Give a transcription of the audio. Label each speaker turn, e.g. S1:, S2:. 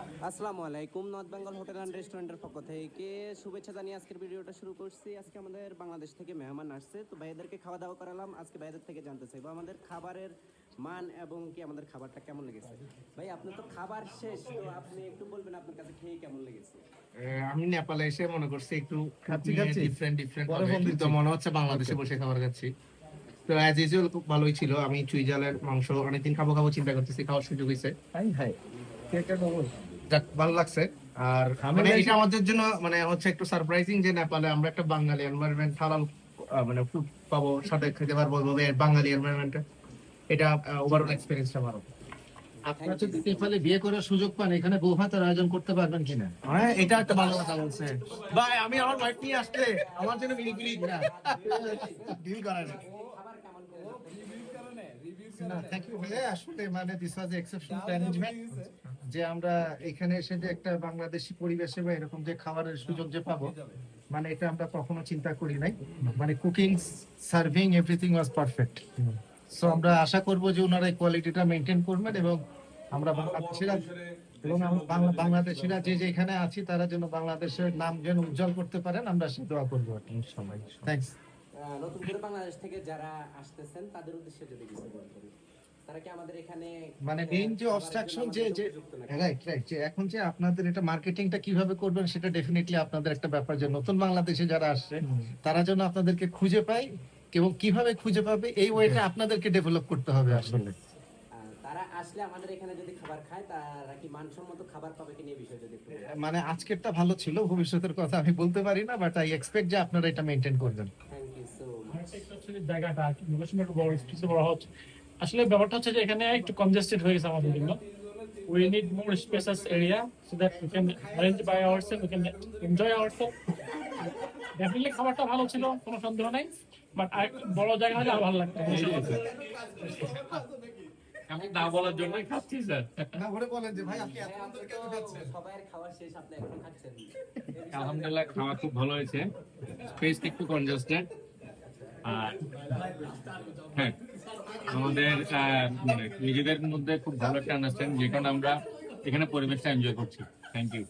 S1: আসসালামু আলাইকুম। North Bengal hotel and রেস্টুরেন্টের পক্ষ থেকে শুভেচ্ছা জানিয়ে আজকের ভিডিওটা শুরু করছি। আজকে আমাদের বাংলাদেশ থেকে মেহমান আসছে, তো ভাইয়াদেরকে খাওয়া দাওয়া করালাম। আজকে ভাইয়াদের থেকে জানতে চাইবো আমাদের খাবারের মান এবং কি আমাদের খাবারটা কেমন লেগেছে। ভাই আপনি তো খাবার শেষ, তো আপনি একটু বলবেন আপনার কাছে খেয়ে কেমন লেগেছে।
S2: আমি নেপালে এসে মনে করছি একটু
S3: খাচ্ছি খাচ্ছি
S2: ডিফারেন্ট ডিফারেন্ট
S3: পরে
S2: হবে,
S3: ফোন
S2: কিন্তু
S3: দিচ্ছি।
S2: মনে হচ্ছে বাংলাদেশে বসে খাবার খাচ্ছি। তো অ্যাজ ইউজুয়াল খুব ভালোই ছিল। আমি চুই জালের মাংস অনেকদিন খাবো খাবো চিন্তা করতেছি, খাওয়ার সুযোগ হয়েছে,
S3: হাই হাই কেকটা খবর
S2: যাক ভালো লাগছে। আর
S3: আমি
S2: মানে
S3: বেশ-
S2: এটা আমাদের জন্য মানে হচ্ছে একটু সারপ্রাইজিং যে নেপালে আমরা একটা বাঙালি এনভায়রনমেন্ট হালাল মানে ফুড পাবো, সাথে খেতে পারবো বাঙালি এনভায়রনমেন্টে। এটা ওভারঅল এক্সপেরিয়েন্সটা ভালো।
S3: আপনারা যদি নেপালে বিয়ে করার সুযোগ পান, এখানে বউ ভাতের আয়োজন করতে পারবেন কিনা?
S2: হ্যাঁ, এটা একটা ভালো কথা বলছে ভাই। আমি আমার ওয়াইফ নিয়ে আসলে আমার জন্য মিলিপিলি না ডিল করা না। না, থ্যাংক ইউ ভাইয়া। আসলে মানে দিস ওয়াজ এক্সেপশনাল অ্যারেঞ্জমেন্ট যে আমরা এখানে এসে যে একটা বাংলাদেশি পরিবেশে বা এরকম যে খাবারের সুযোগ যে পাবো, মানে এটা আমরা কখনো চিন্তা করি নাই। মানে cooking, serving, everything was perfect. So আমরা আশা করব যে ওনারা এই কোয়ালিটিটা মেনটেন করবেন এবং আমরা বাংলাদেশিরা বাংলাদেশিরা যে যেখানে আছি তারা যেন বাংলাদেশের নাম যেন উজ্জ্বল করতে পারেন, আমরা সে দোয়া করবো আর কি। সবাই থ্যাংকস।
S1: নতুন করে বাংলাদেশ থেকে যারা আসতেছেন তাদের উদ্দেশ্যে যদি কিছু বলতেন, তারা কি আমাদের এখানে
S2: মানে মেইন যে অবস্ট্রাকশন যে রাইট রাইট যে এখন যে আপনাদের এটা মার্কেটিংটা কিভাবে করবেন সেটা ডেফিনেটলি আপনাদের একটা ব্যাপার, যে নতুন বাংলাদেশে যারা আসছে তারা যেন আপনাদেরকে খুঁজে পায় এবং কিভাবে খুঁজে পাবে এই ওয়েটা আপনাদেরকে ডেভেলপ করতে হবে আসলে।
S1: তারা আসলে আমাদের এখানে যদি খাবার খায় তারা কি মানসম্মত খাবার পাবে কি নিয়ে বিষয় যদি একটু বলেন।
S2: মানে আজকেরটা ভালো ছিল, ভবিষ্যতের কথা আমি বলতে পারি না, বাট আই এক্সপেক্ট যে আপনারা এটা মেইনটেইন করবেন।
S1: Thank you so much.
S4: একটা হচ্ছে যে জায়গাটা আর কি, লোকেশনটা একটু বড়, স্পেস বড় হচ্ছে। আসলে ব্যাপারটা হচ্ছে যে এখানে একটু কনজেস্টেড হয়ে গেছে আমাদের জন্য। We need more spacious area so that we can arrange by ourselves, we can enjoy ourselves. Definitely খাবারটা ভালো ছিল, কোনো সন্দেহ নাই, বাট আর বড় জায়গা হলে আরো ভালো লাগতো।
S5: আমি না বলার জন্যই খাচ্ছি স্যার।
S2: না বলে বলেন যে ভাই আপনি এত সুন্দর কেন খাচ্ছেন?
S1: সবার খাওয়া শেষ, আপনি এখনো খাচ্ছেন।
S5: আলহামদুলিল্লাহ খাওয়া খুব ভালো হয়েছে, স্পেস একটু কনজাস্টেড। আর হ্যাঁ, আমাদের মানে নিজেদের মধ্যে খুব ভালো একটা আন্ডারস্ট্যান্ডিং, যে কারণে আমরা এখানে পরিবেশটা এনজয় করছি। Thank you.